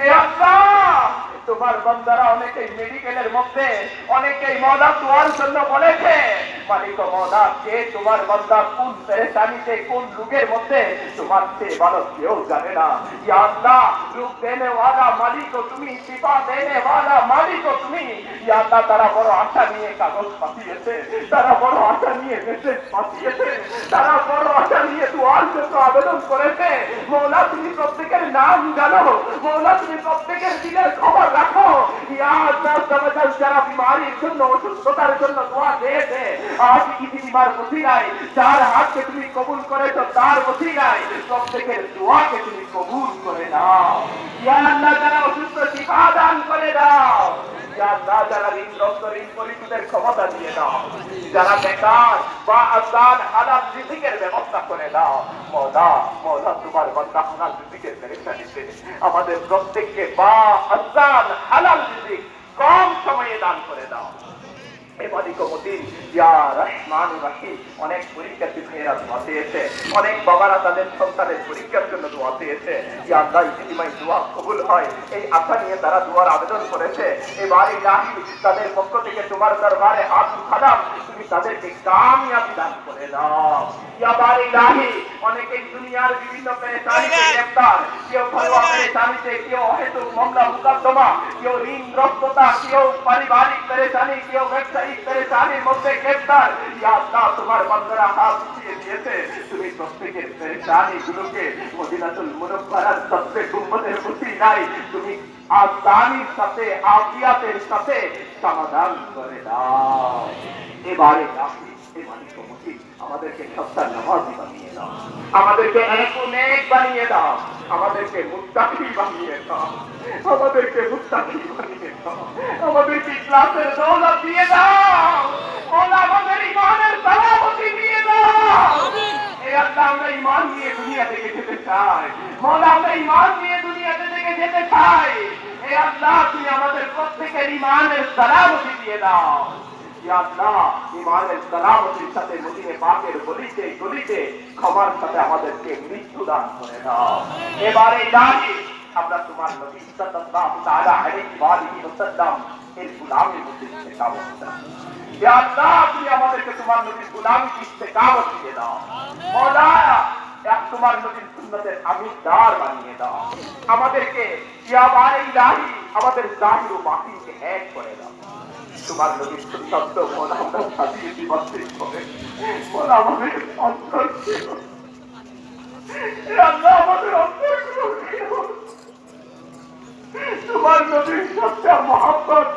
এ আল্লাহ, তোমার বান্দারা অনেকেই মেডিকেলের মধ্যে অনেকেই মওলা দোয়ার জন্য বলেছে, মালিক মওলা, কে তোমার বান্দা কোন পেরেশানিতে কোন রোগের মধ্যে তোমার চেয়ে ভালো কেউ জানে না। ইয়া আল্লাহ, রোগ দেনে ওয়ালা মালিক তুমি, শিফা দেনে ওয়ালা মালিক তুমি। ইয়া আল্লাহ, তারা বড় আশা নিয়ে কাগজ পাঠিয়েছে, তারা বড় আশা নিয়ে মেসেজ পাঠিয়েছে, তারা বড় আশা নিয়ে দোয়ার জন্য আবেদন করেছে। মওলা, তুমি প্রত্যেকের নাম জানো, মওলা তুমি প্রত্যেকের দিনের খবর রাখো। ইয়া আল্লাহ, যারা বিমারির জন্য অসুস্থতার জন্য দোয়া দিয়েছে, আজ ইতিমার ওসিলায় যার হাতকে তুমি কবুল করেছো তার ওসিলায় প্রত্যেকের দোয়াকে তুমি কবুল করে নাও। ইয়া আল্লাহ, যারা অসুস্থ শিফা দান করে দাও। ইয়া আল্লাহ, যারা ঋণ পরিশোধের ক্ষমতা দিয়ে দাও, যারা বেকার বা আসান হালাল রিজিকের ব্যবস্থা করে দাও। মওলা, মওলা, তোমার বান্দা হালাল রিজিকের পেরেশানিতে আমাদের প্রত্যেককে বা আসান হালাল রিজিক কম সময়ে দান করে দাও। অনেক পরীক্ষার্থী ভাইয়েরা দোয়া দিয়েছে, অনেক বাবারা তাদের সন্তানের পরীক্ষার জন্য দোয়া দিয়েছে। ইয়া আল্লাহ, ইতিমাই দোয়া কবুল হয় এই আশা নিয়ে তারা দোয়ার আবেদন করেছে। এবার ইলাহি, তাদের পক্ষ থেকে তোমার দরবারে হাত উঠালাম, তুমি তাদেরকে কামিয়াবি দান করে দাও। ইয়া বার ইলাহি, অনেকেই দুনিয়ার বিভিন্ন পেরেশানিতে গ্রেফতার, কেউ ঘরোয়া পেরেশানিতে, কেউ অহেতুক মামলা মুকদ্দমা, কেউ ঋণগ্রস্ততা, কেউ পারিবারিক পেরেশানি, কেউ ব্যবসায়িক পেরেশানির মধ্যে গ্রেফতার। ইয়া আল্লাহ, তোমার বান্দারা হাত উঠিয়ে দিয়েছে, তুমি প্রত্যেকের পেরেশানি গুলোকে মদিনাতুল মুনাওয়ারার সবচেয়ে গুম্বদের ওসিলায় তুমি আসানির সাথে আফিয়াতের সাথে সমাধান করে দাও। এবারে রাখি, আমাদেরকে সত্তার নামাজি বানিয়ে দাও, আমাদেরকে নেক বানিয়ে দাও, আমাদেরকে মুত্তাকি বানিয়ে দাও, আমাদেরকে মুত্তাকি বানিয়ে দাও, আমাদেরকে ইখলাসের দৌলত দিয়ে দাও। ওলা, আমাদের ঈমানের সালামতি দিয়ে দাও। হে আল্লাহ, আমরা ঈমান নিয়ে দুনিয়া থেকে যেতে চাই। মওলা, আমরা ঈমান নিয়ে দুনিয়া থেকে যেতে চাই। হে আল্লাহ, তুমি আমাদের প্রত্যেকের ঈমানের সালামতি দিয়ে দাও। ইয়া আল্লাহ, ঈমানের সালামতির সাথে মদিনে পাকের গলিতে গলিতে ক্ষমার সাথে আমাদেরকে মৃত্যু দান করে দাও। এবারে ইলাহি, আমরা তোমার নবী সাল্লাল্লাহু তাআলা আলাইহি ওয়া আলিহি ওয়াসাল্লাম এর গোলামের মধ্যে ইস্তেকামত দাও। ইয়া আল্লাহ, তুমি আমাদেরকে তোমার নবীর গোলামিতে ইস্তেকামত দিয়ে দাও। মওলা, তোমার নবীর সুন্নতের আমিরদার বানিয়ে দাও। আমাদেরকে ইয়া বারে ইলাহি, আমাদের জাহির ও বাতিনকে এক করে দাও। তোমার নবীর সুন্নত মওলা আমরা সাজিয়ে দিবাস্ত্রিক করে, মওলা আমাদের অন্তর ছিল, আল্লাহ আমাদের অন্তরগুলো তোমার নবীর সত্যা মহব্বত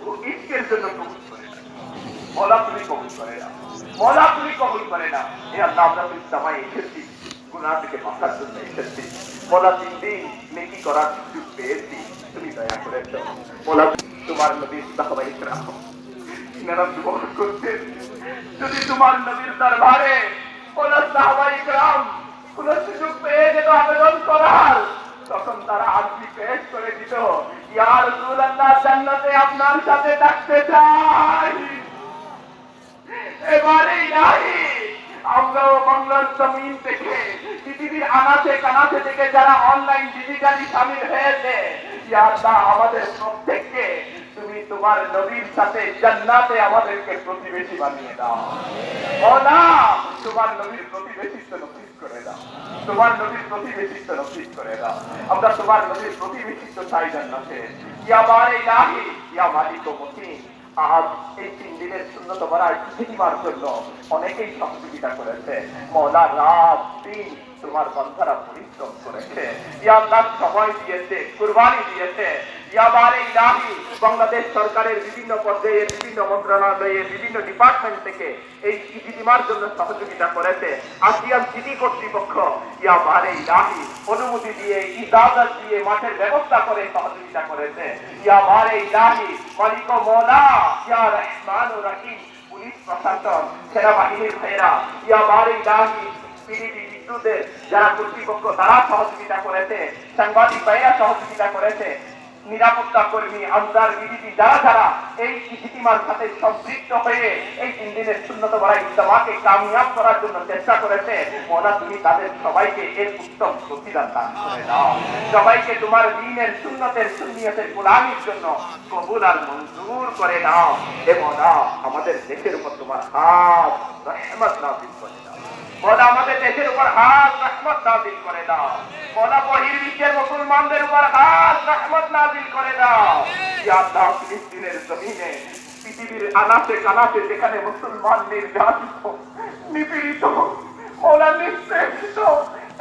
ও ইশকের জন্য কবুল করে না। মওলা, তুমি কবুল করে না, মওলা তুমি কবুল করে না। এ আল্লাহ, আমরা তো ইসলামায় এসেছি, গুনাহ থেকে বাঁচার জন্য এসেছি। মওলা, 3 দিন নেকি করার সুযোগ পেয়েছি, তুমি দয়া করেছো। মওলা, তোমার নবীর সাহাবায়ে কেরাম যারা দোয়া করতেন, যদি তোমার নবীর দরবারে কোন সাহাবায়ে কেরাম কোন সুযোগ পেয়ে যেত আবেদন করার, তখন তারা আরজি পেশ করে দিত, ইয়া রাসূলুল্লাহ, জান্নাতে আপনার সাথে থাকতে চাই। এবারে ইলাহি, আমরাও বাংলার জমিন থেকে পৃথিবীর আনাচে কানাচে থেকে যারা অনলাইন ডিজিটালি শামিল হয়েছে, ইয়া আল্লাহ, আমাদের প্রত্যেককে তুমি তোমার নবীর সাথে জান্নাতে আমাদেরকে প্রতিবেশী বানিয়ে দাও। মওলা, তোমার নবীর প্রতিবেশিত্ব নসিব করে দাও, তোমার নবীর প্রতিবেশিত্ব নসিব করে দাও। আমরা তোমার নবীর প্রতিবেশিত্ব চাই জান্নাতে। ইয়া বারে ইলাহি, ইয়া মালিক ও মুকিম, আজ এই 3 দিনের সুন্নত বরায় ইতিমার জন্য অনেকেই সহযোগিতা করেছে। মওলা, রাত দিন তোমার বান্দারা পরিশ্রম করেছে, ইয়া আল্লাহ, সময় দিয়েছে, কুরবানি দিয়েছে। ইয়া বারে ইলাহি, বাংলাদেশ সরকারের বিভিন্ন পর্যায়ে, বিভিন্ন মন্ত্রণালয়ে, বিভিন্ন ডিপার্টমেন্ট থেকে এই ইজতিমার জন্য সহযোগিতা করেছে। আসিয়ান সিটি কর্তৃপক্ষ ইয়া বারে ইলাহি অনুমতি দিয়ে, ইজাজত দিয়ে মাঠের ব্যবস্থা করে সহযোগিতা করেছে। ইয়া বারে ইলাহি, মালিক ও মওলা, ইয়া রহমান ও রহিম, পুলিশ প্রশাসন, সেনাবাহিনীর ভাইয়েরা, ইয়া বারে ইলাহি, পিডিপি বিদ্যুতের যারা কর্তৃপক্ষ তারা সহযোগিতা করেছে, সাংবাদিক ভাইয়েরা সহযোগিতা করেছে। নিরাপত্তা কর্মী, আনসার, বিজিবি যারা যারা এই ইজতিমার সাথে সম্পৃক্ত হয়ে এই 3 দিনের সুন্নত বড় ইজতিমাকে কামিয়াব করার জন্য চেষ্টা করেছে, মওলা তুমি তাদের সবাইকে এর উত্তম প্রতিদান দান করে দাও। সবাইকে তোমার দ্বীনের সুন্নতের সুন্নিয়তের গোলামির জন্য কবুল আর মঞ্জুর করে দাও। হে মওলা, আমাদের দেশের উপর তোমার হাত রহমত নাযিল করে দাও। মওলা, আমাদের দেশের উপর হাত রহমত নাযিল করে দাও। মওলা, বহির্বিশ্বের মুসলমানদের উপর হাত রহমত নাযিল করে দাও। ইয়া আল্লাহ, ফিলিস্তিনের জমিনে, পৃথিবীর আনাচে কানাচে যেখানে মুসলমান নির্যাতিত, নিপীড়িত, মওলা নিষ্পেষিত,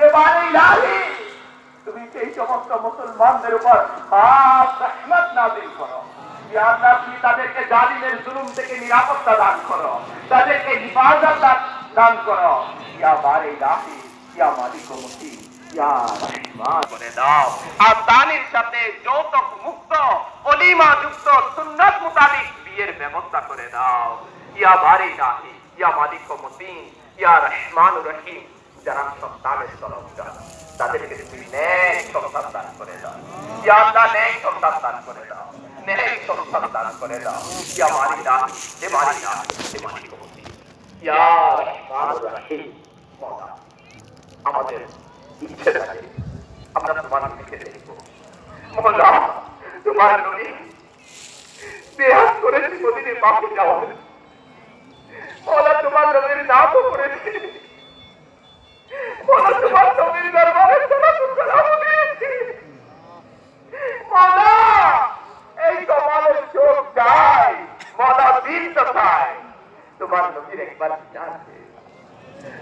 এবার ইলাহি তুমি সেই সমস্ত মুসলমানদের উপর হাত রহমত নাযিল করো। ইয়া আল্লাহ, তুমি তাদেরকে জালিমের জুলুম থেকে নিরাপত্তা দান করো, তাদেরকে হিফাজত দান করো। ইয়া বারে ইলাহি, ইয়া মালিক ও মুতি, ইয়া রহমান করে দাও। আমদানির সাথে যৌতুক মুক্ত, অলিমা যুক্ত, সুন্নাত মোতাবেক বিয়ের ব্যবস্থা করে দাও। ইয়া বারে ইলাহি, ইয়া মালিক ও মুতি, ইয়া রহমান রহিম। যারা সন্তানের তলবদার, তাদেরকে তুমি নেক সন্তান দান করে দাও। ইয়া আল্লাহ, নেক সন্তান দান করে দাও, নেক সন্তান দান করে দাও। ইয়া মালিক ইলাহি, হে মালিক ইলাহি, হে মালিক ও মুতি, ইয়া রহমান রহিম। মওলা, আমাদের ইচ্ছে থাকে আমরা তোমার দিকে দেখবো। মওলা, তোমার নবী বেহাত করেছি প্রতিদিন বাপু যাওয়া। মওলা, তোমার নবীর নামও করেছি। মওলা, তোমার নবীর দরবারে সালাম দিয়েছি। মওলা, এই কপালের চোখ যায়, মওলা দিল তো চায় তোমার নবীর একবার জানতে।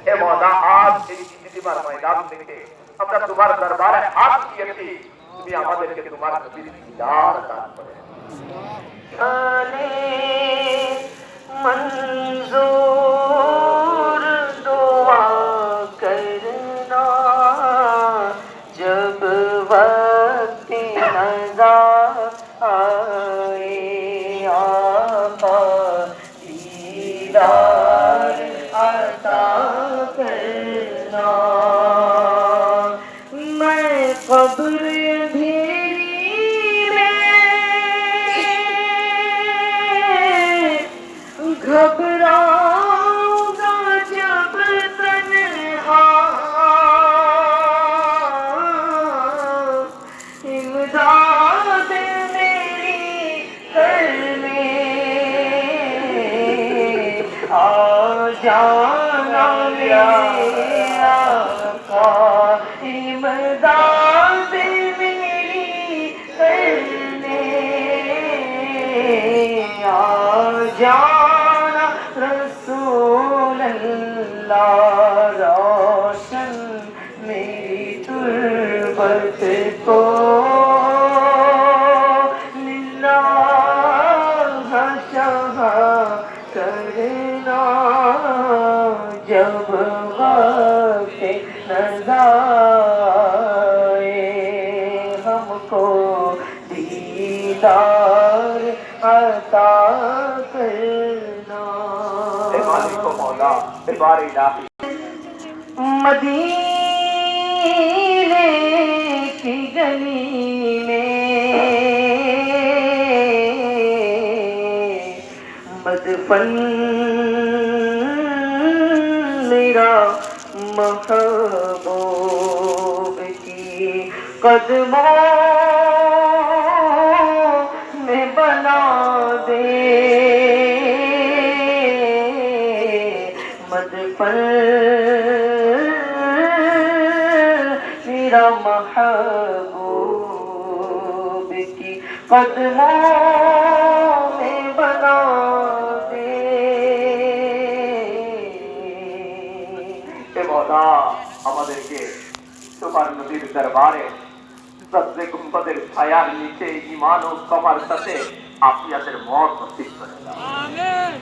হে মওলা, আজ এই ইজতিমার ময়দান থেকে আমরা তোমার দরবারে হাত দিয়েছি, তুমি আমাদেরকে তোমার নবীর দিদার দান করে দাও। मंजूर दुआ करना जब वक्त नज़र आए, आका दीदार अता करना। मैं कब्र घबराऊंगा जब तन्हा, इमदाद मेरी करने आ जाना मेरे आका, इमदाद मेरी करने आ जाना रसूल अल्लाह। रोशन मेरी तुर्बत को लिल्लाह शहा करना जब वक्त नज़ाए, हमको दीदार अता करना। हे मालिक ओ मौला, हे बारे इलाही, मदीने की गली में मदफन मेरा महबूब की कदमों में बना दे, मदफन मेरा महबूब की कदमों में बना दे। হে মওলা, আমাদেরকে তোমার নবীর দরবারে সজ্জে গুম্বদের ছায়ার নিচে ঈমান ও কমার সাথে আফিয়াতের মত নসিব করে দাও। আমিন।